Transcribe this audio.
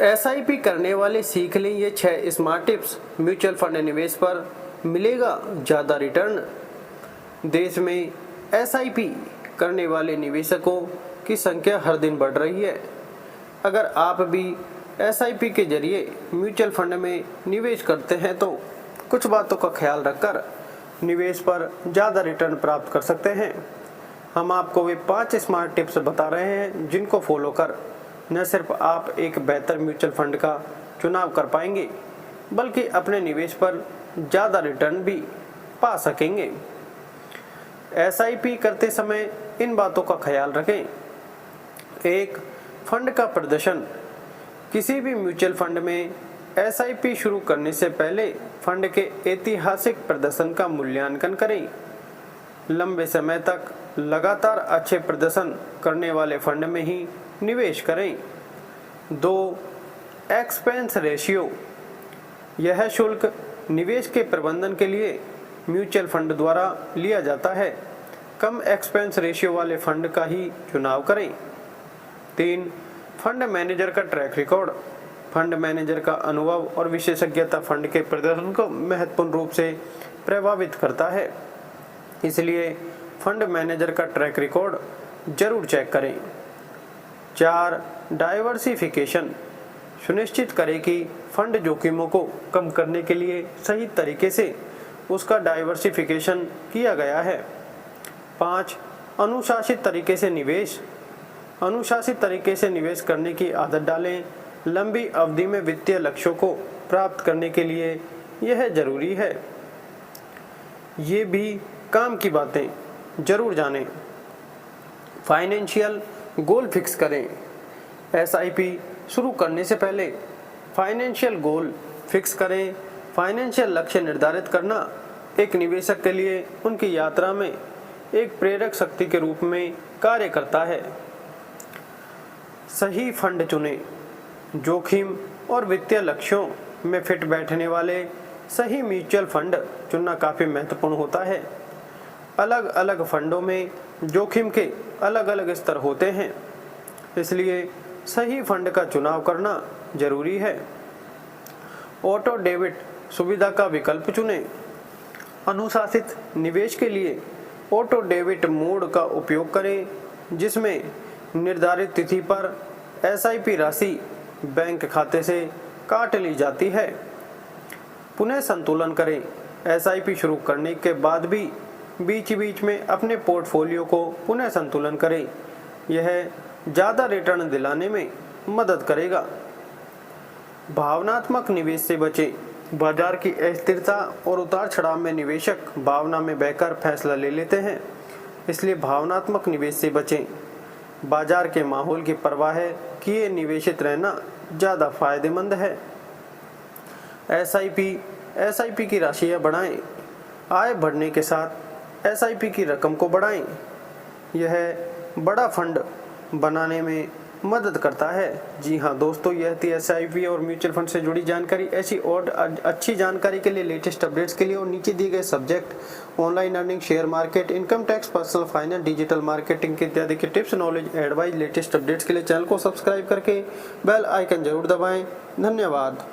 SIP करने वाले सीख लें ये 6 स्मार्ट टिप्स। म्यूचुअल फंड निवेश पर मिलेगा ज़्यादा रिटर्न। देश में एसआईपी करने वाले निवेशकों की संख्या हर दिन बढ़ रही है। अगर आप भी एसआईपी के जरिए म्यूचुअल फंड में निवेश करते हैं तो कुछ बातों का ख्याल रखकर निवेश पर ज़्यादा रिटर्न प्राप्त कर सकते हैं। हम आपको वे 5 स्मार्ट टिप्स बता रहे हैं जिनको फॉलो कर न सिर्फ आप एक बेहतर म्यूचुअल फंड का चुनाव कर पाएंगे बल्कि अपने निवेश पर ज़्यादा रिटर्न भी पा सकेंगे। एसआईपी करते समय इन बातों का ख्याल रखें। 1. फंड का प्रदर्शन। किसी भी म्यूचुअल फंड में एसआईपी शुरू करने से पहले फंड के ऐतिहासिक प्रदर्शन का मूल्यांकन करें। लंबे समय तक लगातार अच्छे प्रदर्शन करने वाले फंड में ही निवेश करें। 2. Expense ratio. यह शुल्क निवेश के प्रबंधन के लिए म्यूचुअल फंड द्वारा लिया जाता है। कम एक्सपेंस रेशियो वाले फंड का ही चुनाव करें। 3. फंड मैनेजर का ट्रैक रिकॉर्ड। फंड मैनेजर का अनुभव और विशेषज्ञता फंड के प्रदर्शन को महत्वपूर्ण रूप से प्रभावित करता है, इसलिए फंड मैनेजर का ट्रैक रिकॉर्ड जरूर चेक करें। 4. डाइवर्सिफिकेशन। सुनिश्चित करें कि फंड जोखिमों को कम करने के लिए सही तरीके से उसका डाइवर्सिफिकेशन किया गया है। 5. अनुशासित तरीके से निवेश। अनुशासित तरीके से निवेश करने की आदत डालें। लंबी अवधि में वित्तीय लक्ष्यों को प्राप्त करने के लिए यह जरूरी है। ये भी काम की बातें जरूर जानें। फाइनेंशियल गोल फिक्स करें। एसआईपी शुरू करने से पहले फाइनेंशियल गोल फिक्स करें। फाइनेंशियल लक्ष्य निर्धारित करना एक निवेशक के लिए उनकी यात्रा में एक प्रेरक शक्ति के रूप में कार्य करता है। सही फंड चुनें। जोखिम और वित्तीय लक्ष्यों में फिट बैठने वाले सही म्यूचुअल फंड चुनना काफ़ी महत्वपूर्ण होता है। अलग अलग फंडों में जोखिम के अलग अलग स्तर होते हैं, इसलिए सही फंड का चुनाव करना जरूरी है। ऑटो डेबिट सुविधा का विकल्प चुनें। अनुशासित निवेश के लिए ऑटो डेबिट मोड का उपयोग करें, जिसमें निर्धारित तिथि पर एसआईपी राशि बैंक खाते से काट ली जाती है। पुनः संतुलन करें। एसआईपी शुरू करने के बाद भी बीच बीच में अपने पोर्टफोलियो को पुनः संतुलन करें। यह ज़्यादा रिटर्न दिलाने में मदद करेगा। भावनात्मक निवेश से बचें। बाजार की अस्थिरता और उतार चढ़ाव में निवेशक भावना में बहकर फैसला ले लेते हैं, इसलिए भावनात्मक निवेश से बचें। बाजार के माहौल की परवाह किए निवेशित रहना ज़्यादा फायदेमंद है। एसआईपी की राशियाँ बढ़ाएं। आय बढ़ने के साथ एसआईपी की रकम को बढ़ाएं। यह बड़ा फंड बनाने में मदद करता है। जी हाँ दोस्तों, यह थी एसआईपी और म्यूचुअल फंड से जुड़ी जानकारी। ऐसी और अच्छी जानकारी के लिए, लेटेस्ट अपडेट्स के लिए और नीचे दिए गए subject online earning, share market, income tax, personal finance, digital marketing के इत्यादि के tips, knowledge, advice, latest updates के लिए चैनल को सब्सक्राइब करके बेल आइकन जरूर दबाएं। धन्यवाद।